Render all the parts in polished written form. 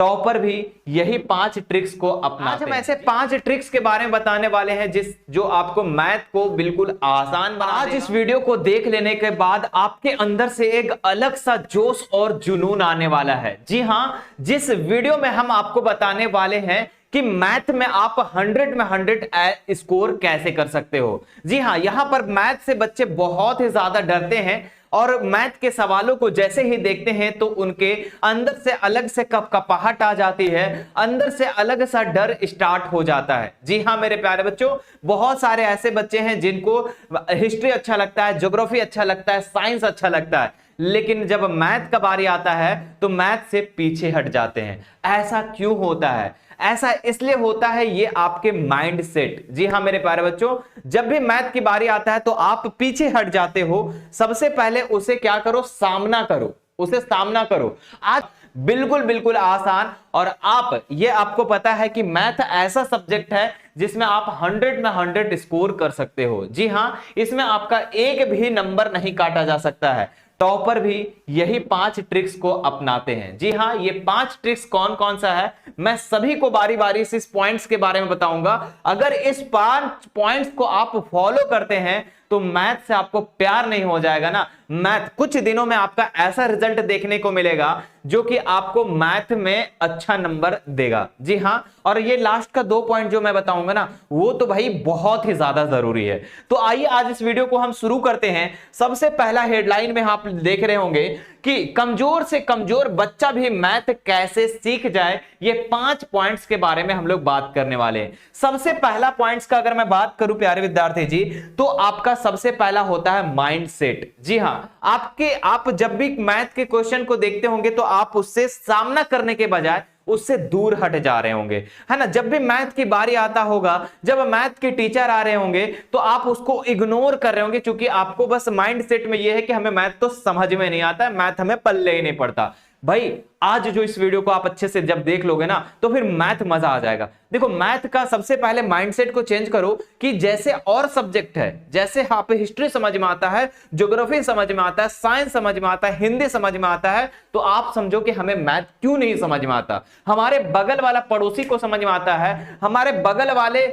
Topper भी यही 5 tricks को अपनाते हैं। आज हम ऐसे 5 ट्रिक्स के बारे में बताने वाले हैं जो आपको मैथ को बिल्कुल आसान बना देगा। आज इस वीडियो को देख लेने के बाद आपके अंदर से एक अलग सा जोश और जुनून आने वाला है। जी हां, जिस वीडियो में हम आपको बताने वाले हैं कि मैथ में आप 100 में 100 स्कोर कैसे कर सकते हो। जी हां, यहां पर मैथ से बच्चे बहुत ही ज्यादा डरते हैं और मैथ के सवालों को जैसे ही देखते हैं तो उनके अंदर से अलग से कपकपाहट आ जाती है, अंदर से अलग सा डर स्टार्ट हो जाता है। जी हां मेरे प्यारे बच्चों, बहुत सारे ऐसे बच्चे हैं जिनको हिस्ट्री अच्छा लगता है, ज्योग्राफी अच्छा लगता है, साइंस अच्छा लगता है, लेकिन जब मैथ का बारी आता है तो मैथ से पीछे हट जाते हैं। ऐसा क्यों होता है? ऐसा इसलिए होता है, ये आपके माइंड सेट। जी हां मेरे प्यारे बच्चों, जब भी मैथ की बारी आता है तो आप पीछे हट जाते हो। सबसे पहले उसे क्या करो? सामना करो, उसे सामना करो। आज बिल्कुल आसान, और ये आपको पता है कि मैथ ऐसा सब्जेक्ट है जिसमें आप 100 में 100 स्कोर कर सकते हो। जी हां, इसमें आपका एक भी नंबर नहीं काटा जा सकता है। टॉपर भी यही 5 ट्रिक्स को अपनाते हैं। जी हां, ये 5 ट्रिक्स कौन कौन सा है, मैं सभी को बारी बारी से इस पॉइंट्स के बारे में बताऊंगा। अगर इस 5 पॉइंट्स को आप फॉलो करते हैं तो मैथ से आपको प्यार नहीं हो जाएगा ना। मैथ कुछ दिनों में आपका ऐसा रिजल्ट देखने को मिलेगा जो कि आपको मैथ में अच्छा नंबर देगा। जी हां, और ये लास्ट का 2 पॉइंट जो मैं बताऊंगा ना, वो तो भाई बहुत ही ज्यादा जरूरी है। तो आइए आज इस वीडियो को हम शुरू करते हैं। सबसे पहला हेडलाइन में आप देख रहे होंगे कि कमजोर से कमजोर बच्चा भी मैथ कैसे सीख जाए, ये 5 पॉइंट्स के बारे में हम लोग बात करने वाले हैं। सबसे पहला पॉइंट्स का अगर मैं बात करूं प्यारे विद्यार्थी जी, तो आपका सबसे पहला होता है माइंड सेट। जी हां, आप जब भी मैथ के क्वेश्चन को देखते होंगे तो आप उससे सामना करने के बजाय उससे दूर हट जा रहे होंगे, है ना। जब भी मैथ की बारी आता होगा, जब मैथ के टीचर आ रहे होंगे तो आप उसको इग्नोर कर रहे होंगे, क्योंकि आपको बस माइंड सेट में यह है कि हमें मैथ तो समझ में नहीं आता है, मैथ हमें पल्ले ही नहीं पड़ता। भाई आज जो इस वीडियो को आप अच्छे से जब देख लोगे ना तो फिर मैथ मजा आ जाएगा। देखो, मैथ का सबसे पहले माइंडसेट को चेंज करो कि जैसे और सब्जेक्ट है, जैसे आप हिस्ट्री समझ में आता है, ज्योग्राफी समझ में आता है, साइंस समझ में आता है, हिंदी समझ में आता है, तो आप समझो कि हमें मैथ क्यों नहीं समझ में आता। हमारे बगल वाला पड़ोसी को समझ में आता है, हमारे बगल वाले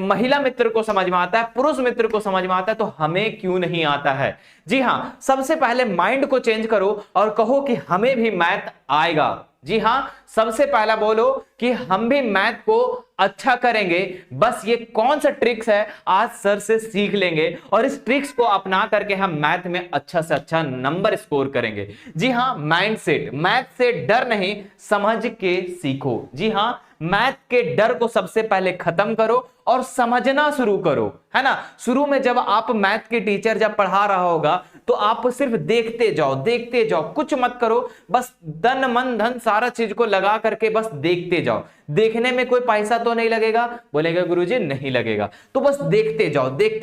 महिला मित्र को समझ में आता है, पुरुष मित्र को समझ में आता है, तो हमें क्यों नहीं आता है। जी हां, सबसे पहले माइंड को चेंज करो और कहो कि हमें भी मैथ आएगा। जी हां, सबसे पहला बोलो कि हम भी मैथ को अच्छा करेंगे। बस ये कौन सा ट्रिक्स है, आज सर से सीख लेंगे और इस ट्रिक्स को अपना करके हम मैथ में अच्छा से अच्छा नंबर स्कोर करेंगे। जी हां, माइंडसेट, मैथ से डर नहीं, समझ के सीखो। जी हां, मैथ के डर को सबसे पहले खत्म करो और समझना शुरू करो, है ना। शुरू में जब आप मैथ के टीचर जब पढ़ा रहा होगा तो आप सिर्फ देखते जाओ, कुछ मत करो, बस तन मन धन सारा चीज को लगा करके बस देखते जाओ। देखने में कोई पैसा तो नहीं लगेगा, बोलेगा गुरुजी नहीं लगेगा, तो बस देखते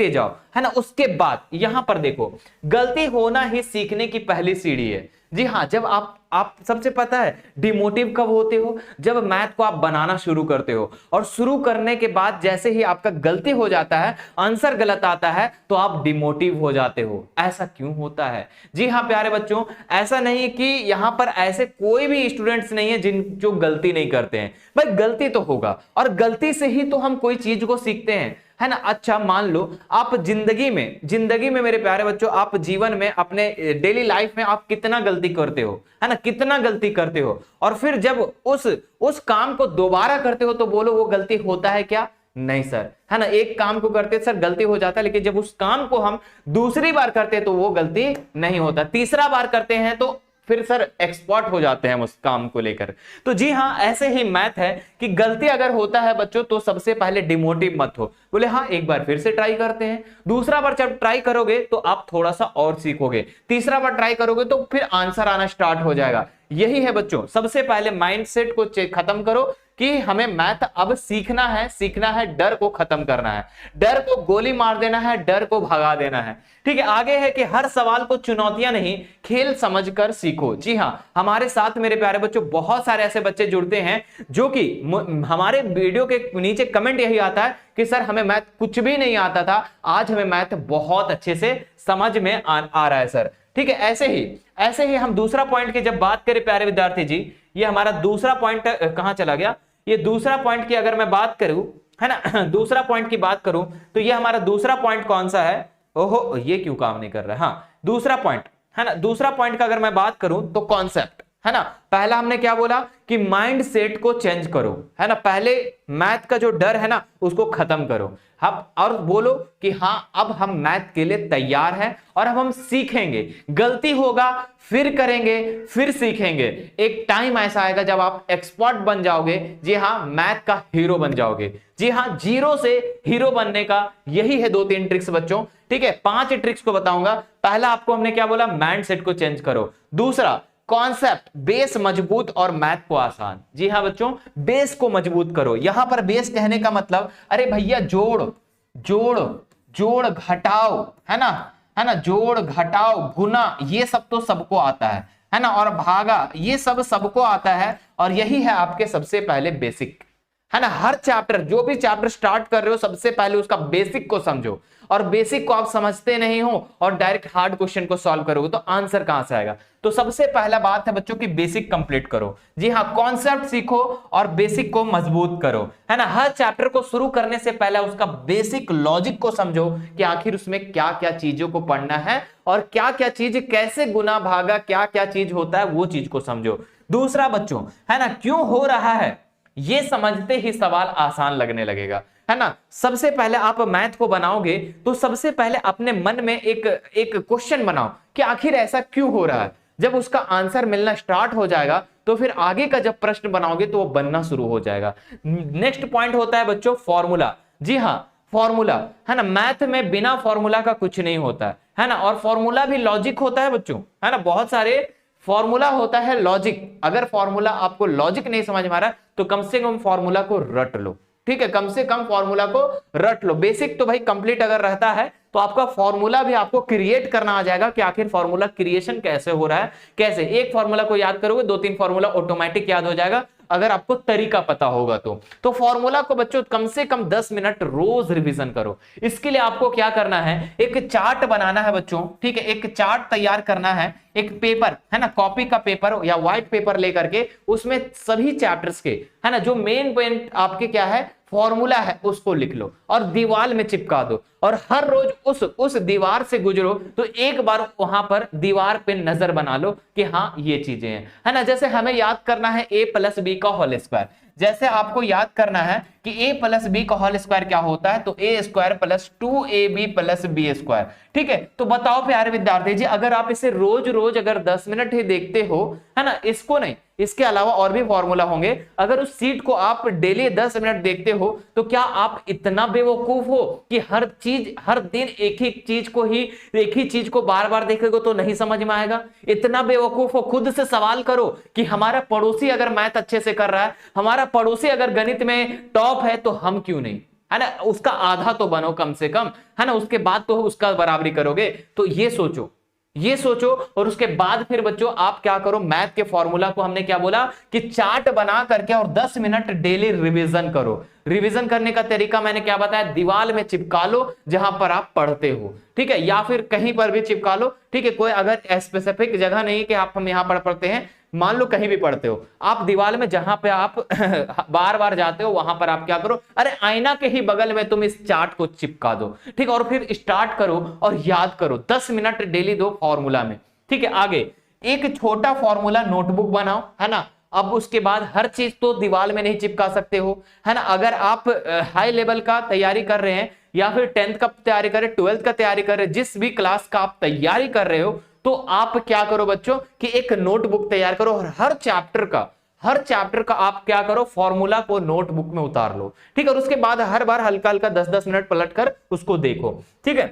जाओ, है ना। उसके बाद यहां पर देखो, गलती होना ही सीखने की पहली सीढ़ी है। जी हां, जब आप सबसे पता है डिमोटिव कब होते हो, जब मैथ को आप बनाना शुरू करते हो और शुरू करने के बाद जैसे ही आपका गलती हो जाता है, आंसर गलत आता है, तो आप डिमोटिव हो जाते हो। ऐसा क्यों होता है? जी हां प्यारे बच्चों, ऐसा नहीं कि यहां पर ऐसे कोई भी स्टूडेंट्स नहीं है जो गलती नहीं करते हैं। भाई गलती तो होगा, और गलती से ही तो हम कोई चीज को सीखते हैं, है ना। अच्छा मान लो आप जिंदगी में मेरे प्यारे बच्चों, आप जीवन में अपने डेली लाइफ में आप कितना गलती करते हो, है ना, कितना गलती करते हो, और फिर जब उस काम को दोबारा करते हो तो बोलो वो गलती होता है क्या? नहीं सर, है ना। एक काम को करते सर गलती हो जाता है, लेकिन जब उस काम को हम दूसरी बार करते हैं तो वो गलती नहीं होता, तीसरा बार करते हैं तो फिर सर एक्सपर्ट हो जाते हैं हम उस काम को लेकर। तो जी हां, ऐसे ही मैथ है कि गलती अगर होता है बच्चों तो सबसे पहले डिमोटिव मत हो, बोले हाँ एक बार फिर से ट्राई करते हैं। दूसरा बार जब ट्राई करोगे तो आप थोड़ा सा और सीखोगे, तीसरा बार ट्राई करोगे तो फिर आंसर आना स्टार्ट हो जाएगा। यही है बच्चों, सबसे पहले माइंडसेट को खत्म करो कि हमें मैथ अब सीखना है, डर को खत्म करना है, डर को गोली मार देना है, डर को भगा देना है। ठीक है, आगे है कि हर सवाल को चुनौतियां नहीं, खेल समझकर सीखो। जी हां, हमारे साथ मेरे प्यारे बच्चों बहुत सारे ऐसे बच्चे जुड़ते हैं जो कि हमारे वीडियो के नीचे कमेंट यही आता है कि सर हमें मैथ कुछ भी नहीं आता था, आज हमें मैथ बहुत अच्छे से समझ में आ रहा है सर। ठीक है, ऐसे ही हम दूसरा पॉइंट की जब बात करें प्यारे विद्यार्थी जी, ये हमारा दूसरा पॉइंट कहां चला गया, ये दूसरा पॉइंट की अगर मैं बात करूं, है ना, दूसरा पॉइंट की बात करूं तो ये हमारा दूसरा पॉइंट कौन सा है, ओहो ये क्यों काम नहीं कर रहा है, हाँ दूसरा पॉइंट, है ना, दूसरा पॉइंट का अगर मैं बात करूं तो कॉन्सेप्ट, है ना, पहला हमने क्या बोला कि माइंड सेट को चेंज करो, है ना, पहले मैथ का जो डर है ना उसको खत्म करो, अब और बोलो कि हाँ अब हम मैथ के लिए तैयार हैं और अब हम सीखेंगे, गलती होगा फिर करेंगे फिर सीखेंगे, एक टाइम ऐसा आएगा जब आप एक्सपर्ट बन जाओगे, जी हाँ मैथ का हीरो बन जाओगे, जी हाँ जीरो से हीरो बनने का यही है 2-3 ट्रिक्स बच्चों, ठीक है 5 ट्रिक्स को बताऊंगा। पहला आपको हमने क्या बोला, माइंड सेट को चेंज करो, दूसरा कॉन्सेप्ट बेस मजबूत और मैथ को आसान, जी हाँ बच्चों बेस को मजबूत करो, यहां पर बेस कहने का मतलब अरे भैया जोड़ जोड़ जोड़ घटाओ, है ना, जोड़ घटाओ गुना ये सब तो सबको आता है ना, और भागा ये सब सबको आता है, और यही है आपके सबसे पहले बेसिक, है ना, हर चैप्टर जो भी चैप्टर स्टार्ट कर रहे हो सबसे पहले उसका बेसिक को समझो, और बेसिक को आप समझते नहीं हो और डायरेक्ट हार्ड क्वेश्चन को सॉल्व करोगे तो आंसर कहां से आएगा, तो सबसे पहला बात है बच्चों की बेसिक कंप्लीट करो, जी हाँ कॉन्सेप्ट सीखो और बेसिक को मजबूत करो, है ना, हर चैप्टर को शुरू करने से पहले उसका बेसिक लॉजिक को समझो कि आखिर उसमें क्या क्या चीजों को पढ़ना है और क्या क्या चीज कैसे गुना भागा क्या क्या चीज होता है वो चीज को समझो। दूसरा बच्चों, है ना, क्यों हो रहा है ये समझते ही सवाल आसान लगने लगेगा, है ना, सबसे पहले आप मैथ को बनाओगे तो सबसे पहले अपने मन में एक क्वेश्चन बनाओ कि आखिर ऐसा क्यों हो रहा है, जब उसका आंसर मिलना स्टार्ट हो जाएगा तो फिर आगे का जब प्रश्न बनाओगे तो वो बनना शुरू हो जाएगा। नेक्स्ट पॉइंट होता है बच्चों फॉर्मूला, जी हाँ फॉर्मूला, है ना, मैथ में बिना फॉर्मूला का कुछ नहीं होता है ना, और फॉर्मूला भी लॉजिक होता है बच्चों, है ना, बहुत सारे फॉर्मूला होता है लॉजिक, अगर फॉर्मूला आपको लॉजिक नहीं समझ में आ रहा तो कम से कम फॉर्मूला को रट लो, ठीक है, कम से कम फॉर्मूला को रट लो, बेसिक तो भाई कंप्लीट अगर रहता है तो आपका फॉर्मूला भी आपको क्रिएट करना आ जाएगा कि आखिर फॉर्मूला क्रिएशन कैसे हो रहा है, कैसे एक फॉर्मूला को याद करोगे 2-3 फॉर्मूला ऑटोमेटिक याद हो जाएगा अगर आपको तरीका पता होगा तो फॉर्मूला को बच्चों कम से कम 10 मिनट रोज रिवीजन करो। इसके लिए आपको क्या करना है, एक चार्ट बनाना है बच्चों, ठीक है, एक चार्ट तैयार करना है, एक पेपर, है ना, कॉपी का पेपर या व्हाइट पेपर लेकर के उसमें सभी चैप्टर्स के, है ना, जो मेन पॉइंट आपके क्या है फॉर्मूला है उसको लिख लो और दीवार में चिपका दो, और हर रोज उस दीवार से गुजरो तो एक बार वहां पर दीवार पे नजर बना लो कि हाँ ये चीजें हैं, है ना, जैसे हमें याद करना है a + b का होल स्क्वायर, जैसे आपको याद करना है कि a + b का होल स्क्वायर क्या होता है, तो a² + 2ab + b², ठीक है, तो बताओ प्यारे विद्यार्थी जी अगर आप इसे रोज रोज अगर 10 मिनट ही देखते हो, है ना, इसको नहीं इसके अलावा और भी फॉर्मूला होंगे, अगर उस सीट को आप डेली 10 मिनट देखते हो तो क्या आप इतना बेवकूफ हो कि हर दिन एक ही चीज को बार बार देखेगा तो नहीं समझ में आएगा, इतना बेवकूफ हो, खुद से सवाल करो कि हमारा पड़ोसी अगर मैथ अच्छे से कर रहा है, हमारा पड़ोसी अगर गणित में टॉप है तो हम क्यों नहीं, है ना, उसका आधा तो बनो कम से कम, है ना, उसके बाद तो उसका बराबरी करोगे, तो ये सोचो और उसके बाद फिर बच्चों आप क्या करो, मैथ के फॉर्मूला को हमने क्या बोला कि चार्ट बना करके और 10 मिनट डेली रिवीजन करो। रिवीजन करने का तरीका मैंने क्या बताया, दीवार में चिपका लो जहां पर आप पढ़ते हो, ठीक है, या फिर कहीं पर भी चिपका लो, ठीक है, कोई अगर स्पेसिफिक जगह नहीं कि आप हम यहां पर पढ़ते हैं, मान लो कहीं भी पढ़ते हो आप दीवार में जहां पे आप बार बार जाते हो वहां पर आप क्या करो, अरे आईना के ही बगल में तुम इस चार्ट को चिपका दो, ठीक, और फिर स्टार्ट करो और याद करो 10 मिनट डेली दो फॉर्मूला में, ठीक है। आगे एक छोटा फॉर्मूला नोटबुक बनाओ, है ना, अब उसके बाद हर चीज तो दीवार में नहीं चिपका सकते हो, है ना, अगर आप हाई लेवल का तैयारी कर रहे हैं या फिर 10th का तैयारी कर रहे हैं, 12th का तैयारी कर रहे हैं, जिस भी क्लास का आप तैयारी कर रहे हो तो आप क्या करो बच्चों कि एक नोटबुक तैयार करो और हर चैप्टर का आप क्या करो फॉर्मूला को नोटबुक में उतार लो, ठीक है, और उसके बाद हर बार हल्का हल्का 10-10 मिनट पलट कर उसको देखो, ठीक है,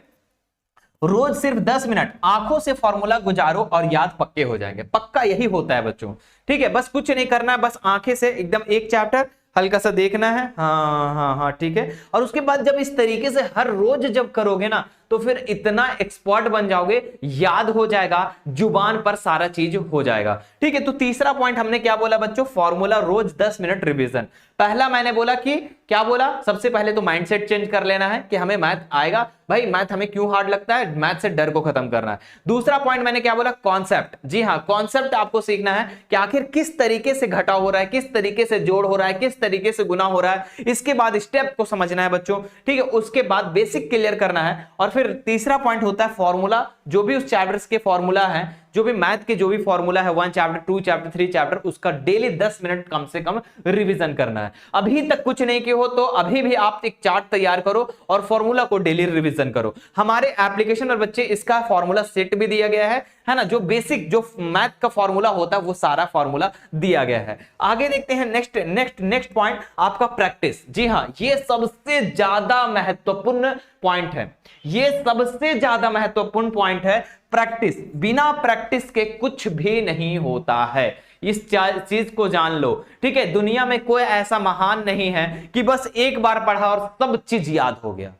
रोज सिर्फ 10 मिनट आंखों से फॉर्मूला गुजारो और याद पक्के हो जाएंगे, पक्का यही होता है बच्चों, ठीक है, बस कुछ नहीं करना है, बस आंखें से एकदम एक चैप्टर हल्का सा देखना है, हाँ, ठीक है, और उसके बाद जब इस तरीके से हर रोज जब करोगे ना तो फिर इतना एक्सपर्ट बन जाओगे, याद हो जाएगा, जुबान पर सारा चीज हो जाएगा। ठीक है, तो तीसरा पॉइंट हमने क्या बोला बच्चों, फॉर्मूला रोज 10 मिनट रिवीजन। पहला मैंने बोला कि क्या बोला, सबसे पहले तो माइंडसेट चेंज कर लेना है कि हमें मैथ आएगा, भाई मैथ हमें क्यों हार्ड लगता है, मैथ से डर को खत्म करना है। दूसरा पॉइंट मैंने क्या बोला, कॉन्सेप्ट। जी हाँ, कॉन्सेप्ट आपको सीखना है कि आखिर किस तरीके से घटाव हो रहा है, किस तरीके से जोड़ हो रहा है, किस तरीके से गुना हो रहा है। इसके बाद स्टेप को समझना है बच्चों। ठीक है, उसके बाद बेसिक क्लियर करना है। और फिर तीसरा पॉइंट होता है फॉर्मूला, जो भी उस चैप्टर्स के फॉर्मूला है, जो भी मैथ के जो भी फॉर्मूला है 1 चैप्टर 2 चैप्टर 3 चैप्टर, उसका डेली 10 मिनट कम से कम रिवीजन करना है। अभी तक कुछ नहीं किए हो तो अभी भी आप एक चार्ट तैयार करो और फॉर्मूला को डेली रिवीजन करो। हमारे एप्लीकेशन पर बच्चे इसका फॉर्मूला सेट भी दिया गया है ना, जो बेसिक जो मैथ का फॉर्मूला होता है वो सारा फॉर्मूला दिया गया है। आगे देखते हैं नेक्स्ट पॉइंट आपका प्रैक्टिस। जी हाँ, ये सबसे ज्यादा महत्वपूर्ण पॉइंट है, ये सबसे ज्यादा महत्वपूर्ण पॉइंट है। प्रैक्टिस, बिना प्रैक्टिस के कुछ भी नहीं होता है, इस चीज को जान लो। ठीक है, दुनिया में कोई ऐसा महान नहीं है कि बस एक बार पढ़ा और सब चीज याद हो गया,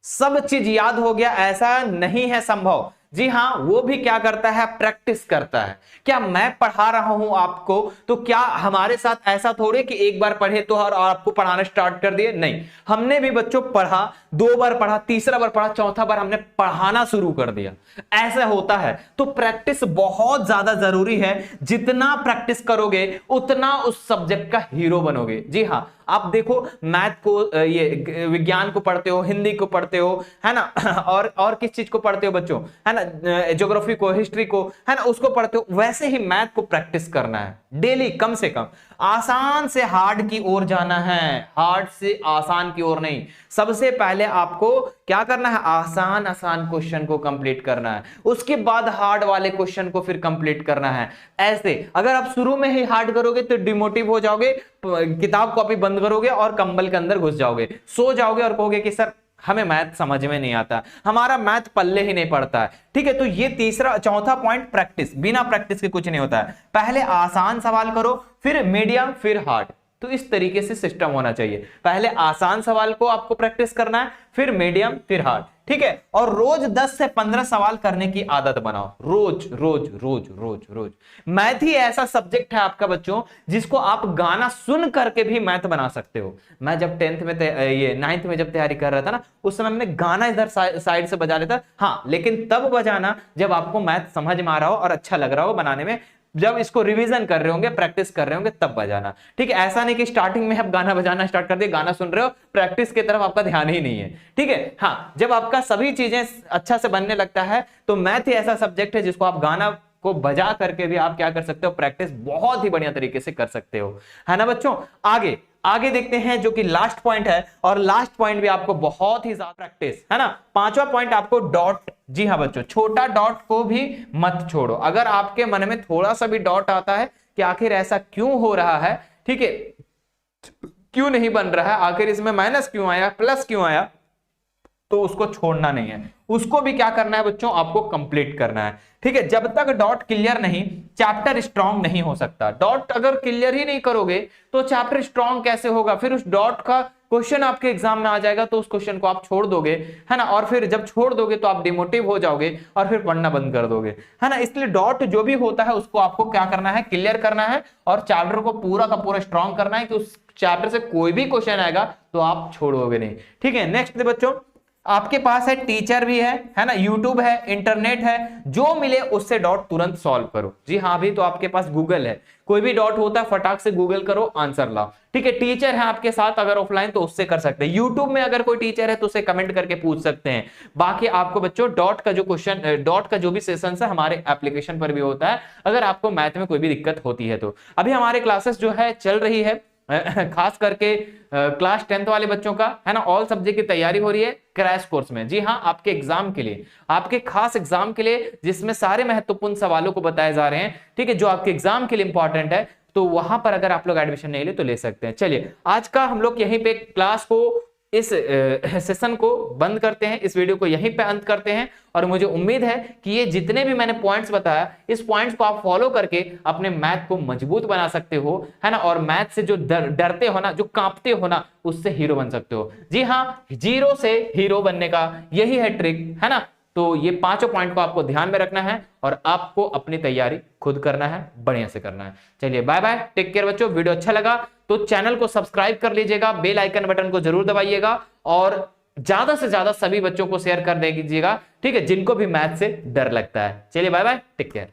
सब चीज याद हो गया, ऐसा नहीं है संभव। जी हाँ, वो भी क्या करता है, प्रैक्टिस करता है। क्या मैं पढ़ा रहा हूं आपको, तो क्या हमारे साथ ऐसा थोड़े कि एक बार पढ़े तो और आपको पढ़ाना स्टार्ट कर दिए, नहीं। हमने भी बच्चों पढ़ा, 2 बार पढ़ा, तीसरा बार पढ़ा, चौथा बार हमने पढ़ाना शुरू कर दिया, ऐसा होता है। तो प्रैक्टिस बहुत ज्यादा जरूरी है। जितना प्रैक्टिस करोगे उतना उस सब्जेक्ट का हीरो बनोगे। जी हाँ, आप देखो मैथ को, ये विज्ञान को पढ़ते हो, हिंदी को पढ़ते हो, है ना, और किस चीज को पढ़ते हो बच्चों, है ना, ज्योग्राफी को, हिस्ट्री को, है ना, उसको पढ़ते हो। वैसे ही मैथ को प्रैक्टिस करना है डेली, कम से कम। आसान से हार्ड की ओर जाना है, हार्ड से आसान की ओर नहीं। सबसे पहले आपको क्या करना है, आसान क्वेश्चन को कंप्लीट करना है, उसके बाद हार्ड वाले क्वेश्चन को फिर कंप्लीट करना है। ऐसे अगर आप शुरू में ही हार्ड करोगे तो डिमोटिव हो जाओगे, किताब कॉपी बंद करोगे और कंबल के अंदर घुस जाओगे, सो जाओगे और कहोगे कि सर हमें मैथ समझ में नहीं आता, हमारा मैथ पल्ले ही नहीं पड़ता है। ठीक है, तो ये चौथा पॉइंट, प्रैक्टिस। बिना प्रैक्टिस के कुछ नहीं होता है। पहले आसान सवाल करो, फिर मीडियम, फिर हार्ड। तो इस तरीके से सिस्टम होना चाहिए। पहले आसान सवाल को आपको प्रैक्टिस करना है, फिर मीडियम, फिर हार्ड। ठीक है, और रोज 10 से 15 सवाल करने की आदत बनाओ, रोज रोज रोज रोज रोज। मैथ ही ऐसा सब्जेक्ट है आपका बच्चों, जिसको आप गाना सुन करके भी मैथ बना सकते हो। मैं जब 10th में ये 9th में जब तैयारी कर रहा था ना, उस समय मैंने गाना इधर साइड से बजा लेता, हाँ, लेकिन तब बजाना जब आपको मैथ समझ में आ रहा हो और अच्छा लग रहा हो बनाने में, जब इसको रिवीजन कर रहे होंगे, प्रैक्टिस कर रहे होंगे, तब बजाना। ठीक है, ऐसा नहीं कि स्टार्टिंग में आप गाना बजाना स्टार्ट कर दिए, गाना सुन रहे हो, प्रैक्टिस की तरफ आपका ध्यान ही नहीं है। ठीक है, हाँ, जब आपका सभी चीजें अच्छा से बनने लगता है तो मैथ ही ऐसा सब्जेक्ट है जिसको आप गाना को बजा करके भी आप क्या कर सकते हो, प्रैक्टिस बहुत ही बढ़िया तरीके से कर सकते हो, है ना बच्चों। आगे देखते हैं जो कि लास्ट पॉइंट है, और लास्ट पॉइंट भी आपको बहुत ही ज्यादा प्रैक्टिस, है ना। 5वां पॉइंट आपको डॉट। जी हाँ बच्चों, छोटा डॉट को भी मत छोड़ो। अगर आपके मन में थोड़ा सा भी डॉट आता है कि आखिर ऐसा क्यों हो रहा है, ठीक है, क्यों नहीं बन रहा है, आखिर इसमें माइनस क्यों आया, प्लस क्यों आया, तो उसको छोड़ना नहीं है, उसको भी क्या करना है बच्चों, आपको कंप्लीट करना है। ठीक है, जब तक डॉट क्लियर नहीं, चैप्टर स्ट्रांग नहीं हो सकता। डॉट अगर क्लियर ही नहीं करोगे तो चैप्टर स्ट्रांग कैसे होगा, फिर उस डॉट का क्वेश्चन आपके एग्जाम में आ जाएगा तो उस क्वेश्चन को आप छोड़ दोगे, है ना, और फिर जब छोड़ दोगे तो आप डिमोटिव हो जाओगे और फिर पढ़ना बंद कर दोगे, है ना। इसलिए डॉट जो भी होता है उसको आपको क्या करना है, क्लियर करना है, और चैप्टर को पूरा का पूरा स्ट्रांग करना है कि उस चैप्टर से कोई भी क्वेश्चन आएगा तो आप छोड़ोगे नहीं। ठीक है, नेक्स्ट बच्चों, आपके पास है टीचर भी है ना, यूट्यूब है, इंटरनेट है, जो मिले उससे डॉट तुरंत सॉल्व करो। जी हाँ, अभी तो आपके पास गूगल है, कोई भी डॉट होता है फटाक से गूगल करो, आंसर लाओ। ठीक है, टीचर है आपके साथ अगर ऑफलाइन तो उससे कर सकते हैं, यूट्यूब में अगर कोई टीचर है तो उसे कमेंट करके पूछ सकते हैं। बाकी आपको बच्चों डॉट का जो क्वेश्चन, डॉट का जो भी सेशन है हमारे एप्लीकेशन पर भी होता है, अगर आपको मैथ में कोई भी दिक्कत होती है तो। अभी हमारे क्लासेस जो है चल रही है, खास करके क्लास 10th वाले बच्चों का, है ना, ऑल सब्जेक्ट की तैयारी हो रही है क्रैश कोर्स में। जी हाँ, आपके एग्जाम के लिए, आपके खास एग्जाम के लिए, जिसमें सारे महत्वपूर्ण सवालों को बताए जा रहे हैं। ठीक है, जो आपके एग्जाम के लिए इंपॉर्टेंट है, तो वहां पर अगर आप लोग एडमिशन नहीं ले तो ले सकते हैं। चलिए, आज का हम लोग यहीं पे क्लास को इस सेशन को बंद करते हैं, इस वीडियो को यहीं पे अंत करते हैं। और मुझे उम्मीद है कि ये जितने भी मैंने पॉइंट्स बताया, इस पॉइंट्स को आप फॉलो करके अपने मैथ को मजबूत बना सकते हो, है ना। और मैथ से जो डरते हो ना, जो कांपते हो ना, उससे हीरो बन सकते हो। जी हाँ, जीरो से हीरो बनने का यही है ट्रिक, है ना। तो ये पांचों पॉइंट को आपको ध्यान में रखना है और आपको अपनी तैयारी खुद करना है, बढ़िया से करना है। चलिए बाय बाय, टेक केयर बच्चों। वीडियो अच्छा लगा तो चैनल को सब्सक्राइब कर लीजिएगा, बेल आइकन बटन को जरूर दबाइएगा और ज्यादा से ज्यादा सभी बच्चों को शेयर कर दीजिएगा, ठीक है, जिनको भी मैथ से डर लगता है। चलिए बाय बाय, टेक केयर।